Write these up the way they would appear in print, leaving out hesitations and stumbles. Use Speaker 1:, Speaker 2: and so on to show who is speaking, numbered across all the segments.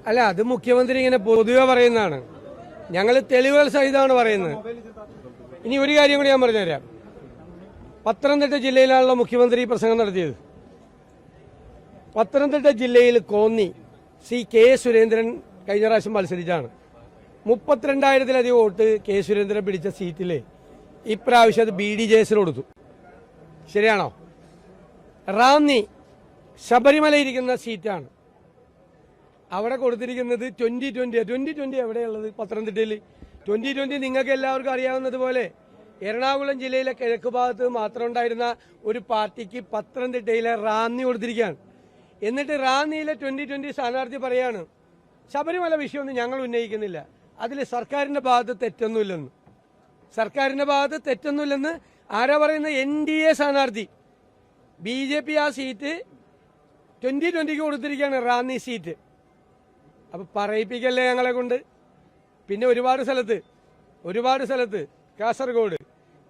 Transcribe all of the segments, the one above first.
Speaker 1: അല്ല, അത് മുഖ്യമന്ത്രി ഇങ്ങനെ പൊതുവെ പറയുന്നതാണ്. ഞങ്ങൾ തെളിവുകൾ സഹിതമാണ് പറയുന്നത്. ഇനി ഒരു കാര്യം കൂടി ഞാൻ പറഞ്ഞുതരാം. പത്തനംതിട്ട ജില്ലയിലാണല്ലോ മുഖ്യമന്ത്രി പ്രസംഗം നടത്തിയത്. പത്തനംതിട്ട ജില്ലയിൽ കോന്നി കെ സുരേന്ദ്രൻ കഴിഞ്ഞ പ്രാവശ്യം മത്സരിച്ചാണ്. 32,000-ലധികം വോട്ട് കെ സുരേന്ദ്രൻ പിടിച്ച സീറ്റിൽ ഇപ്രാവശ്യം അത് BDJS കൊടുത്തു. ശരിയാണോ? റാന്നി ശബരിമല ഇരിക്കുന്ന സീറ്റാണ്. അവിടെ കൊടുത്തിരിക്കുന്നത് 2020 എവിടെയുള്ളത്? പത്തനംതിട്ടയിൽ 2020 നിങ്ങൾക്ക് എല്ലാവർക്കും അറിയാവുന്നതുപോലെ എറണാകുളം ജില്ലയിലെ കിഴക്ക് ഭാഗത്ത് മാത്രം ഉണ്ടായിരുന്ന ഒരു പാർട്ടിക്ക് പത്തനംതിട്ടയിലെ റാന്നി കൊടുത്തിരിക്കുകയാണ്. എന്നിട്ട് റാന്നിയിലെ 2020 സ്ഥാനാർത്ഥി പറയാണ് ശബരിമല വിഷയമൊന്നും ഞങ്ങൾ ഉന്നയിക്കുന്നില്ല, അതിൽ സർക്കാരിന്റെ ഭാഗത്ത് തെറ്റൊന്നുമില്ലെന്ന്. സർക്കാരിന്റെ ഭാഗത്ത് തെറ്റൊന്നുമില്ലെന്ന് ആരാ പറയുന്ന? NDA സ്ഥാനാർത്ഥി. BJP ആ സീറ്റ് 2020 കൊടുത്തിരിക്കുകയാണ്, റാന്നി സീറ്റ്. അപ്പൊ പറയിപ്പിക്കല്ലേ ഞങ്ങളെ കൊണ്ട്. പിന്നെ ഒരുപാട് സ്ഥലത്ത് കാസർഗോഡ്,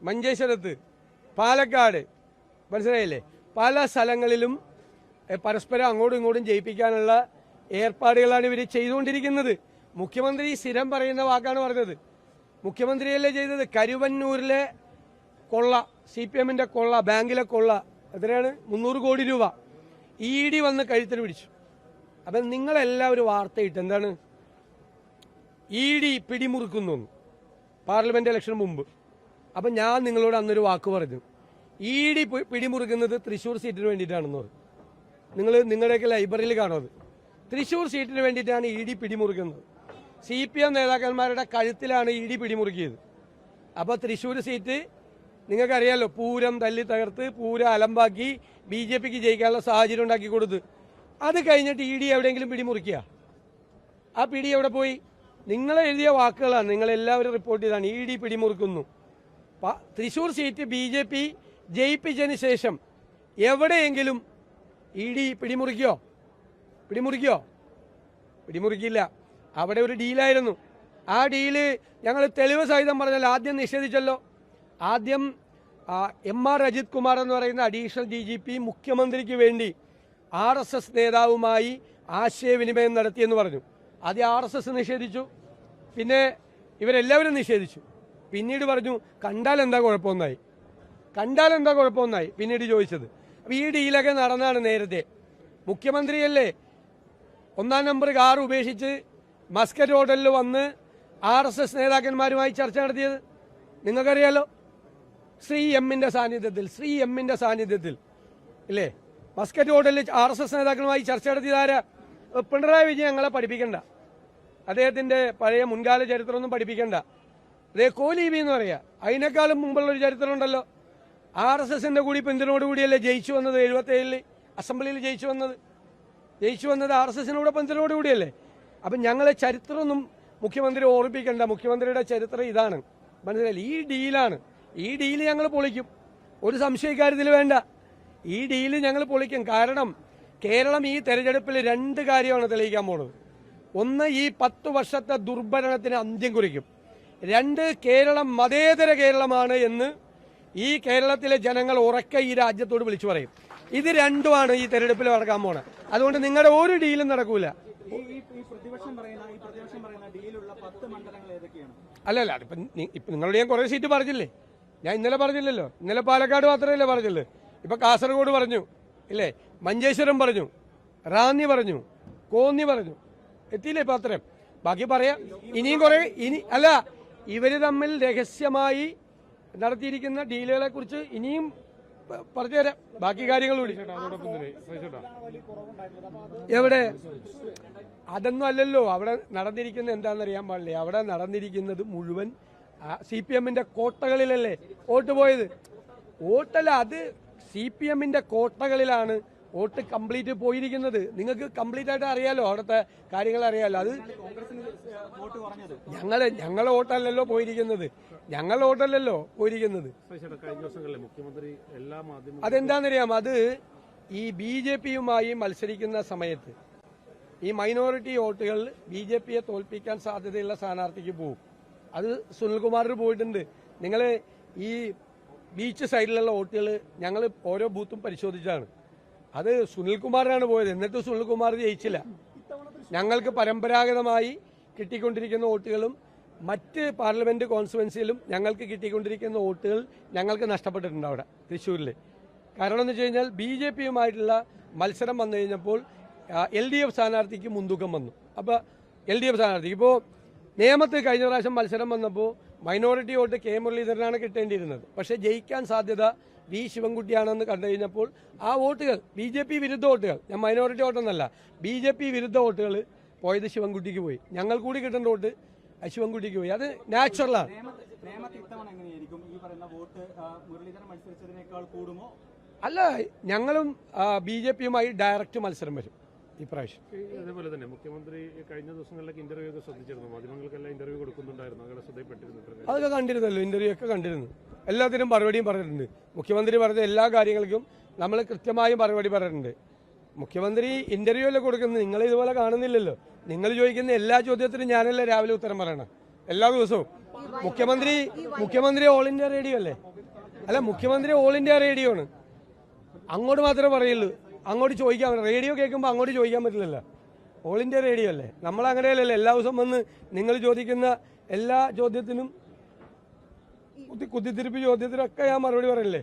Speaker 1: മഞ്ചേശ്വരത്ത്, പാലക്കാട്, മനസ്സിലായില്ലേ, പല സ്ഥലങ്ങളിലും പരസ്പരം അങ്ങോട്ടും ഇങ്ങോട്ടും ജയിപ്പിക്കാനുള്ള ഏർപ്പാടുകളാണ് ഇവർ ചെയ്തുകൊണ്ടിരിക്കുന്നത്. മുഖ്യമന്ത്രി സ്ഥിരം പറയുന്ന വാക്കാണ് പറഞ്ഞത്. മുഖ്യമന്ത്രിയല്ലേ ചെയ്തത്? കരുവന്നൂരിലെ കൊള്ള, CPM-ന്റെ കൊള്ള, ബാങ്കിലെ കൊള്ള എത്രയാണ്? 300 കോടി രൂപ ED വന്ന് കഴുത്തിന് പിടിച്ചു. അപ്പം നിങ്ങളെല്ലാവരും വാർത്തയിട്ട് എന്താണ്? ED പിടിമുറുക്കുന്നു പാർലമെന്റ് ഇലക്ഷന് മുമ്പ്. അപ്പം ഞാൻ നിങ്ങളോട് അന്നൊരു വാക്ക് പറഞ്ഞു, ED പിടിമുറുക്കുന്നത് തൃശ്ശൂർ സീറ്റിന് വേണ്ടിയിട്ടാണെന്ന് പറഞ്ഞു. നിങ്ങളുടെയൊക്കെ ലൈബ്രറിയിൽ കാണുന്നത് തൃശ്ശൂർ സീറ്റിന് വേണ്ടിയിട്ടാണ് ED പിടിമുറുക്കുന്നത്. CPM നേതാക്കന്മാരുടെ കഴുത്തിലാണ് ED പിടിമുറുക്കിയത്. അപ്പോൾ തൃശ്ശൂർ സീറ്റ് നിങ്ങൾക്കറിയാലോ, പൂരം തല്ലി തകർത്ത് പൂരം അലമ്പാക്കി BJPക്ക് ജയിക്കാനുള്ള സാഹചര്യം ഉണ്ടാക്കി കൊടുത്ത്. അത് കഴിഞ്ഞിട്ട് ED എവിടെയെങ്കിലും പിടിമുറുക്കിയ ആ പിടി എവിടെ പോയി? നിങ്ങൾ എഴുതിയ വാക്കുകളാണ്, നിങ്ങളെല്ലാവരും റിപ്പോർട്ട് ചെയ്താണ് ED പിടിമുറുക്കുന്നു. തൃശ്ശൂർ സീറ്റ് BJP ജയിപ്പിച്ചതിന് ശേഷം എവിടെയെങ്കിലും ED പിടിമുറുക്കിയില്ല. അവിടെ ഒരു ഡീലായിരുന്നു. ആ ഡീല് ഞങ്ങൾ തെളിവ് സഹിതം പറഞ്ഞാൽ ആദ്യം നിഷേധിച്ചല്ലോ. ആദ്യം MR അജിത് കുമാർ എന്ന് പറയുന്ന അഡീഷണൽ DGP മുഖ്യമന്ത്രിക്ക് വേണ്ടി RSS നേതാവുമായി ആശയവിനിമയം നടത്തിയെന്ന് പറഞ്ഞു. ആദ്യം RSS നിഷേധിച്ചു, പിന്നെ ഇവരെല്ലാവരും നിഷേധിച്ചു. പിന്നീട് പറഞ്ഞു കണ്ടാൽ എന്താ കുഴപ്പമൊന്നായി പിന്നീട് ചോദിച്ചത്. അപ്പോൾ ഈ ഡീലൊക്കെ നടന്നാണ് നേരത്തെ. മുഖ്യമന്ത്രിയല്ലേ 1-ാം നമ്പർ കാർ ഉപേക്ഷിച്ച് മസ്കറ്റ് ഹോട്ടലിൽ വന്ന് RSS നേതാക്കന്മാരുമായി ചർച്ച നടത്തിയത്? നിങ്ങൾക്കറിയാലോ. ശ്രീ എമ്മിന്റെ സാന്നിധ്യത്തിൽ ഇല്ലേ മസ്കറ്റ് ഹോട്ടലിൽ RSS നേതാക്കളുമായി ചർച്ച നടത്തിയതാരാ? പിണറായി വിജയൻ ഞങ്ങളെ പഠിപ്പിക്കണ്ട, അദ്ദേഹത്തിന്റെ പഴയ മുൻകാല ചരിത്രമൊന്നും പഠിപ്പിക്കണ്ട. അതേ കോലീബി എന്ന് പറയാ, അതിനേക്കാളും മുമ്പുള്ളൊരു ചരിത്രമുണ്ടല്ലോ. RSSന്റെ കൂടി പിന്തുണയോടുകൂടിയല്ലേ ജയിച്ചു വന്നത്. 77 അസംബ്ലിയിൽ ജയിച്ചു വന്നത് RSSനോട് പിന്തുണയോടുകൂടിയല്ലേ. അപ്പം ഞങ്ങളെ ചരിത്രമൊന്നും മുഖ്യമന്ത്രി ഓർമ്മിപ്പിക്കണ്ട. മുഖ്യമന്ത്രിയുടെ ചരിത്രം ഇതാണ്, മനസ്സിലായില്ലേ? ഈ ഡീല് ഞങ്ങൾ പൊളിക്കും, ഒരു സംശയക്കാര്യത്തിൽ വേണ്ട. ഈ ഡീല് ഞങ്ങൾ പൊളിക്കും. കാരണം കേരളം ഈ തെരഞ്ഞെടുപ്പിൽ 2 കാര്യമാണ് തെളിയിക്കാൻ പോകുന്നത്. ഒന്ന്, ഈ 10 വർഷത്തെ ദുർഭരണത്തിന് അന്ത്യം കുറിക്കും. 2, കേരളം മതേതര കേരളമാണ് എന്ന് ഈ കേരളത്തിലെ ജനങ്ങൾ ഉറക്കെ ഈ രാജ്യത്തോട് വിളിച്ചു പറയും. ഇത് രണ്ടുമാണ് ഈ തെരഞ്ഞെടുപ്പിൽ നടക്കാൻ പോണത്. അതുകൊണ്ട് നിങ്ങളുടെ ഒരു ഡീലും നടക്കൂല. അല്ലല്ല, ഇപ്പൊ നിങ്ങളോട് ഞാൻ കുറെ സീറ്റ് പറഞ്ഞില്ലേ? ഞാൻ ഇന്നലെ പറഞ്ഞില്ലല്ലോ. ഇന്നലെ പാലക്കാട് മാത്രമല്ലേ പറഞ്ഞുള്ളൂ. ഇപ്പൊ കാസർഗോഡ് പറഞ്ഞു ഇല്ലേ, മഞ്ചേശ്വരം പറഞ്ഞു, റാന്നി പറഞ്ഞു, കോന്നി പറഞ്ഞു. എത്തിയില്ലേ ഇപ്പൊ അത്രയും? ബാക്കി പറയാം. ഇനിയും കുറെ ഇവര് തമ്മിൽ രഹസ്യമായി നടത്തിയിരിക്കുന്ന ഡീലുകളെ കുറിച്ച് ഇനിയും പറഞ്ഞുതരാം. ബാക്കി കാര്യങ്ങൾ കൂടി. എവിടെ? അതൊന്നും അല്ലല്ലോ അവിടെ നടന്നിരിക്കുന്ന. എന്താണെന്നറിയാൻ പാടില്ലേ? അവിടെ നടന്നിരിക്കുന്നത് മുഴുവൻ CPM-ന്റെ കോട്ടകളിലല്ലേ വോട്ട് പോയത്. വോട്ടല്ല, അത് CPM-ന്റെ കോട്ടകളിലാണ് വോട്ട് കംപ്ലീറ്റ് പോയിരിക്കുന്നത്. നിങ്ങൾക്ക് കംപ്ലീറ്റ് ആയിട്ട് അറിയാലോ, അവിടുത്തെ കാര്യങ്ങൾ അറിയാലോ. അത് ഞങ്ങളെ വോട്ടല്ലല്ലോ പോയിരിക്കുന്നത്. അതെന്താണെന്നറിയാം? അത് ഈ BJP-യുമായി മത്സരിക്കുന്ന സമയത്ത് ഈ മൈനോറിറ്റി വോട്ടുകൾ BJP-യെ തോൽപ്പിക്കാൻ സാധ്യതയുള്ള സ്ഥാനാർത്ഥിക്ക് പോകും. അത് സുനിൽകുമാറിന് പോയിട്ടുണ്ട്. നിങ്ങൾ ഈ ബീച്ച് സൈഡിലുള്ള വോട്ടുകൾ ഞങ്ങൾ ഓരോ ബൂത്തും പരിശോധിച്ചാണ്. അത് സുനിൽകുമാറിനാണ് പോയത്. എന്നിട്ട് സുനിൽകുമാർ ജയിച്ചില്ല. ഞങ്ങൾക്ക് പരമ്പരാഗതമായി കിട്ടിക്കൊണ്ടിരിക്കുന്ന വോട്ടുകളും മറ്റ് പാർലമെന്റ് കോൺസ്റ്റിറ്റ്യുവൻസിയിലും ഞങ്ങൾക്ക് കിട്ടിക്കൊണ്ടിരിക്കുന്ന വോട്ടുകൾ ഞങ്ങൾക്ക് നഷ്ടപ്പെട്ടിട്ടുണ്ട് അവിടെ തൃശ്ശൂരിൽ. കാരണം എന്ന് വെച്ച് കഴിഞ്ഞാൽ BJPയുമായിട്ടുള്ള മത്സരം വന്നു കഴിഞ്ഞപ്പോൾ LDF സ്ഥാനാർത്ഥിക്ക് മുൻതൂക്കം വന്നു. അപ്പോൾ LDF സ്ഥാനാർത്ഥിക്ക് ഇപ്പോൾ നേമത്ത് കഴിഞ്ഞ പ്രാവശ്യം മത്സരം വന്നപ്പോൾ മൈനോറിറ്റി വോട്ട് K മുരളീധരനാണ് കിട്ടേണ്ടിയിരുന്നത്. പക്ഷേ ജയിക്കാൻ സാധ്യത V ശിവൻകുട്ടിയാണെന്ന് കണ്ടു കഴിഞ്ഞപ്പോൾ ആ വോട്ടുകൾ BJP വിരുദ്ധ വോട്ടുകൾ, ഞാൻ മൈനോറിറ്റി വോട്ടൊന്നല്ല, BJP വിരുദ്ധ വോട്ടുകൾ പോയത് ശിവൻകുട്ടിക്ക് പോയി. ഞങ്ങൾ കൂടി കിട്ടേണ്ട വോട്ട് ശിവൻകുട്ടിക്ക് പോയി. അത് നാച്ചുറലാണ്. അല്ല, ഞങ്ങളും BJPയുമായി ഡയറക്റ്റ് മത്സരം വരും ഇപ്രാവശ്യം.
Speaker 2: അതേപോലെ തന്നെ മുഖ്യമന്ത്രി കഴിഞ്ഞ ദിവസങ്ങളിലൊക്കെ ഇന്റർവ്യൂ ഒക്കെ ശ്രദ്ധിച്ചിരുന്നു, മാധ്യമങ്ങൾക്കെല്ലാം ഇന്റർവ്യൂ കൊടുക്കുന്നുണ്ടായിരുന്നു, അങ്ങനെ ശ്രദ്ധയിൽപ്പെട്ടിരുന്നു.
Speaker 1: അതൊക്കെ കണ്ടിരുന്നല്ലോ, ഇന്റർവ്യൂ ഒക്കെ കണ്ടിരുന്നു. എല്ലാത്തിനും മറുപടിയും പറഞ്ഞിട്ടുണ്ട്. മുഖ്യമന്ത്രി പറഞ്ഞ എല്ലാ കാര്യങ്ങൾക്കും നമ്മൾ കൃത്യമായും മറുപടി പറഞ്ഞിട്ടുണ്ട്. മുഖ്യമന്ത്രി ഇന്റർവ്യൂ അല്ലേ കൊടുക്കുന്നത്, നിങ്ങൾ ഇതുപോലെ കാണുന്നില്ലല്ലോ. നിങ്ങൾ ചോദിക്കുന്ന എല്ലാ ചോദ്യത്തിനും ഞാനല്ലേ രാവിലെ ഉത്തരം പറയണം എല്ലാ ദിവസവും. മുഖ്യമന്ത്രി ഓൾ ഇന്ത്യ റേഡിയോ അല്ലേ? അല്ല, മുഖ്യമന്ത്രി ഓൾ ഇന്ത്യ റേഡിയോ ആണ്. അങ്ങോട്ട് മാത്രമേ പറയുള്ളൂ, അങ്ങോട്ട് ചോദിക്കാൻ. റേഡിയോ കേൾക്കുമ്പോൾ അങ്ങോട്ട് ചോദിക്കാൻ പറ്റില്ലല്ലോ. ഓൾ ഇന്ത്യ റേഡിയോ അല്ലേ? നമ്മൾ അങ്ങനെയല്ലല്ലോ. എല്ലാ ദിവസവും വന്ന് നിങ്ങൾ ചോദിക്കുന്ന എല്ലാ ചോദ്യത്തിനും കുത്തിത്തിരിപ്പ് ചോദ്യത്തിനൊക്കെ ഞാൻ മറുപടി പറയല്ലേ.